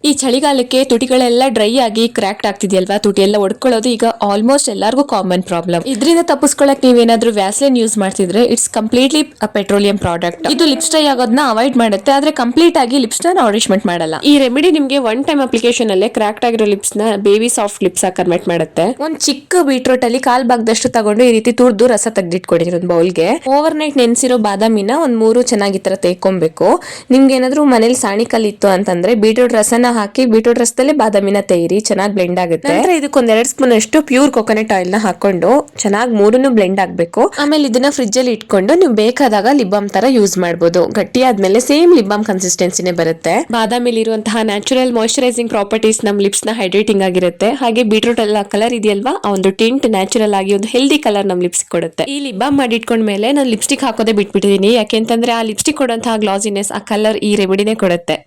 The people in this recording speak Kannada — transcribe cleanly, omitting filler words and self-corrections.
ಈ ಚಳಿಗಾಲಕ್ಕೆ ತುಟಿಗಳೆಲ್ಲ ಡ್ರೈ ಆಗಿ ಕ್ರ್ಯಾಕ್ಟ್ ಆಗ್ತಿದೆಯಲ್ವಾ, ತುಟಿ ಎಲ್ಲ ಒಡ್ಕೊಳ್ಳೋದು ಈಗ ಆಲ್ಮೋಸ್ಟ್ ಎಲ್ಲರಿಗೂ ಕಾಮನ್ ಪ್ರಾಬ್ಲಮ್. ಇದರಿಂದ ತಪ್ಪಿಸ್ಕೊಳಕ್ ನೀವೇನಾದ್ರೂ ವ್ಯಾಸ್ಲಿನ್ ಯೂಸ್ ಮಾಡ್ತಿದ್ರೆ ಇಟ್ಸ್ ಕಂಪ್ಲೀಟ್ಲಿ ಪೆಟ್ರೋಲಿಯಂ ಪ್ರಾಡಕ್ಟ್. ಇದು ಲಿಪ್ಸ್ ಡ್ರೈ ಆಗೋದನ್ನ ಅವಾಯ್ಡ್ ಮಾಡುತ್ತೆ, ಆದ್ರೆ ಕಂಪ್ಲೀಟ್ ಆಗಿ ಲಿಪ್ಸ್ ನ ನಾರಿಶ್ಮೆಂಟ್ ಮಾಡಲ್ಲ. ಈ ರೆಮಿಡಿ ನಿಮ್ಗೆ ಒನ್ ಟೈಮ್ ಅಪ್ಲಿಕೇಶನ್ ಅಲ್ಲೇ ಕ್ರ್ಯಾಕ್ಟ್ ಆಗಿರೋ ಲಿಪ್ಸ್ ನ ಬೇಬಿ ಸಾಫ್ಟ್ ಲಿಪ್ಸ್ ಕನ್ವರ್ಟ್ ಮಾಡುತ್ತೆ. ಒಂದ್ ಚಿಕ್ಕ ಬೀಟ್ರೋಟ್ ಅಲ್ಲಿ ಕಾಲ್ ಭಾಗದಷ್ಟು ತಗೊಂಡು ಈ ರೀತಿ ತುರ್ದು ರಸ ತೆಗೆದಿಟ್ಕೊಡಿ ಒಂದು ಬೌಲ್ಗೆ. ಓವರ್ ನೈಟ್ ನೆನ್ಸಿರೋ ಬಾದಾಮಿನ ಒಂದ್ 3 ಚೆನ್ನಾಗಿ ಈ ತರ ತೆಕ್ಕೊಬೇಕು. ನಿಮ್ಗೆ ಏನಾದ್ರು ಮನೇಲಿ ಸಾಣಿಕಲ್ ಇತ್ತು ಅಂತಂದ್ರೆ ಬೀಟ್ರೋಟ್ ರಸನ ಹಾಕಿ ಬೀಟ್ರೋಟ್ ರಸದಲ್ಲೇ ಬಾದಾಮಿನ ತೆಯ್ರಿ, ಚೆನ್ನಾಗಿ ಬ್ಲೆಂಡ್ ಆಗುತ್ತೆ. ನಂತರ ಇದಕ್ಕೊಂದ್ 2 ಸ್ಪೂನ್ ಅಷ್ಟು ಪ್ಯೂರ್ ಕೊಕೊನಟ್ ಆಯಿಲ್ ನ ಹಾಕೊಂಡು ಚೆನ್ನಾಗಿ 3 ಬ್ಲೆಂಡ್ ಆಗ್ಬೇಕು. ಆಮೇಲೆ ಇದನ್ನ ಫ್ರಿಜ್ ಅಲ್ಲಿ ಇಟ್ಕೊಂಡು ನೀವು ಬೇಕಾದಾಗ ಲಿಪ್ ಬಾಮ್ ತರ ಯೂಸ್ ಮಾಡಬಹುದು. ಗಟ್ಟಿ ಆದ್ಮೇಲೆ ಸೇಮ್ ಲಿಪ್ ಬಾಮ್ ಕನ್ಸಿಸ್ಟೆನ್ಸಿನೇ ಬರುತ್ತೆ. ಬಾದಾಮಿಲಿ ಇರುವಂತಹ ನ್ಯಾಚುರಲ್ ಮಾಯಿಶ್ಚರೈಸಿಂಗ್ ಪ್ರಾಪರ್ಟೀಸ್ ನಮ್ ಲಿಪ್ಸ್ ನ ಹೈಡ್ರೇಟಿಂಗ್ ಆಗಿರುತ್ತೆ. ಹಾಗೆ ಬೀಟ್ರೋಟ್ ಎಲ್ಲ ಕಲರ್ ಇದೆಯಲ್ವಾ, ಆ ಒಂದು ಟಿಂಟ್ ನ್ಯಾಚುರಲ್ ಆಗಿ ಒಂದು ಹೆಲ್ದಿ ಕಲರ್ ನಮ್ ಲಿಪ್ಸ್ ಕೊಡುತ್ತೆ. ಈ ಲಿಪ್ ಬಾಮ್ ಮಾಡಿ ಇಟ್ಕೊಂಡ್ಮೇಲೆ ನಾನು ಲಿಪ್ಸ್ಟಿಕ್ ಹಾಕೋದೇ ಬಿಟ್ಬಿಟ್ಟಿದೀನಿ, ಯಾಕೆಂತಂದ್ರೆ ಆ ಲಿಪ್ಸ್ಟಿಕ್ ಕೊಡುವಂತಹ ಗ್ಲಾಸಿನೆಸ್ ಆ ಕಲರ್ ಈ ರೆಮಿಡಿನೇ ಕೊಡುತ್ತೆ.